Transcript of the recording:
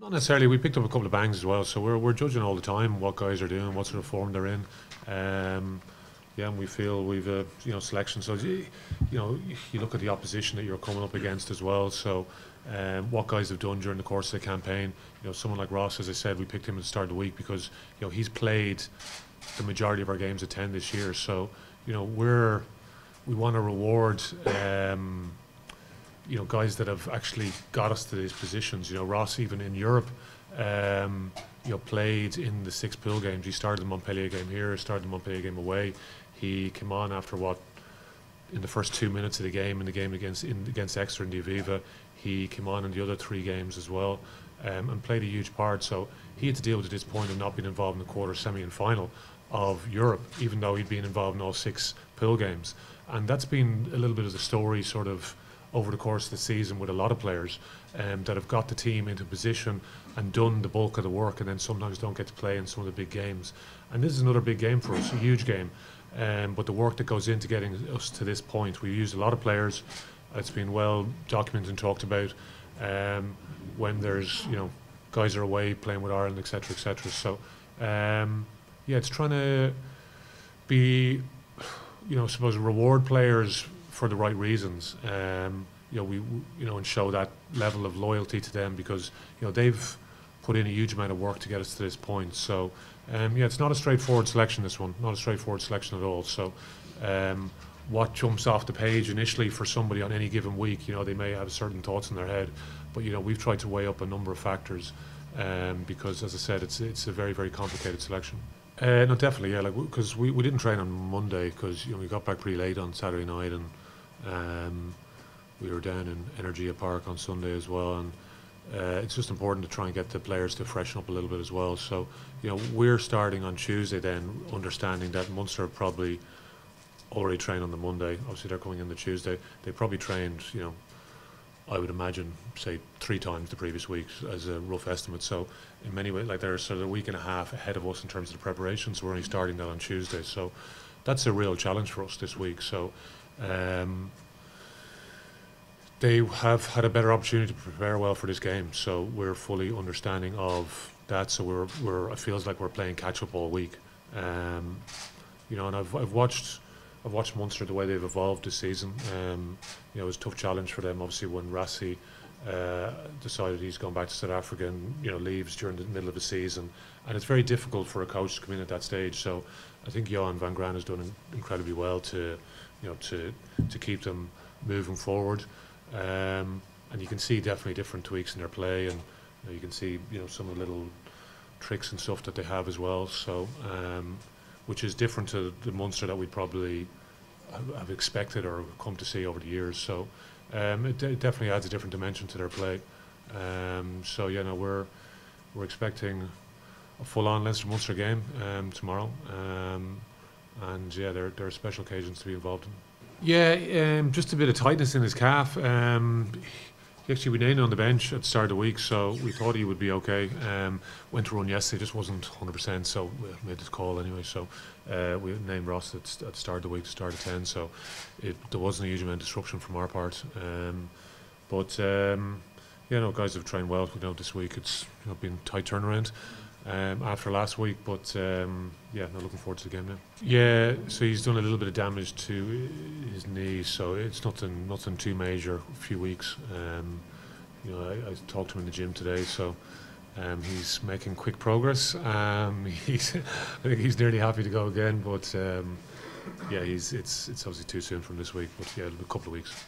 Not necessarily. We picked up a couple of bangs as well, so we're judging all the time what guys are doing, what sort of form they're in. Yeah, and we feel we've a selection. So you look at the opposition that you're coming up against as well. So what guys have done during the course of the campaign. Someone like Ross, as I said, we picked him at the start of the week because he's played the majority of our games at 10 this year. So we want to reward. Guys that have actually got us to these positions. Ross, even in Europe, played in the 6 pool games. He started the Montpellier game here, started the Montpellier game away. He came on after in the first 2 minutes of the game, in the game against Exeter and the Aviva. He came on in the other 3 games as well, and played a huge part. So he had to deal with this point of not being involved in the quarter, semi and final of Europe, even though he'd been involved in all 6 pool games. And that's been a little bit of the story sort of over the course of the season with a lot of players that have got the team into position and done the bulk of the work, and then sometimes don't get to play in some of the big games. And this is another big game for us, a huge game. But the work that goes into getting us to this point, we've used a lot of players. It's been well documented and talked about when there's, guys are away playing with Ireland, etc., etc. So, it's trying to be, I suppose, reward players for the right reasons, and show that level of loyalty to them because they've put in a huge amount of work to get us to this point. So it's not a straightforward selection, this one, not a straightforward selection at all. So what jumps off the page initially for somebody on any given week, they may have certain thoughts in their head, but we've tried to weigh up a number of factors because, as I said, it's a very, very complicated selection. No, definitely, yeah. Because we didn't train on Monday because we got back pretty late on Saturday night, and we were down in Energia Park on Sunday as well. And it's just important to try and get the players to freshen up a little bit as well. So we're starting on Tuesday, then understanding that Munster probably already trained on the Monday. Obviously, they're coming in the Tuesday. They probably trained, I would imagine, say 3 times the previous week as a rough estimate. So in many ways, they're sort of a week and a half ahead of us in terms of the preparation. So we're only starting that on Tuesday. So that's a real challenge for us this week. So they have had a better opportunity to prepare well for this game. So we're fully understanding of that. So it feels like we're playing catch up all week. And I've watched Munster, the way they've evolved this season. It was a tough challenge for them, obviously, when Rassi decided he's gone back to South Africa and leaves during the middle of the season. And it's very difficult for a coach to come in at that stage. So I think Johan van Graan has done incredibly well to keep them moving forward. And you can see definitely different tweaks in their play, and you can see some of the little tricks and stuff that they have as well. So. Which is different to the Munster that we probably have expected or come to see over the years. So it definitely adds a different dimension to their play. We're expecting a full-on Leinster-Munster game tomorrow, and there are special occasions to be involved in. Yeah, just a bit of tightness in his calf. We named him on the bench at the start of the week, so we thought he would be okay. Went to run yesterday, just wasn't 100%, so we made this call anyway. So we named Ross at the start of the week to start at 10, so there wasn't a huge amount of disruption from our part. Guys have trained well. This week it's been a tight turnaround after last week, but looking forward to the game now. Yeah, so he's done a little bit of damage to his knee, so it's nothing too major. A few weeks. I talked to him in the gym today, so he's making quick progress. I think he's nearly happy to go again, but it's obviously too soon from this week. But a couple of weeks.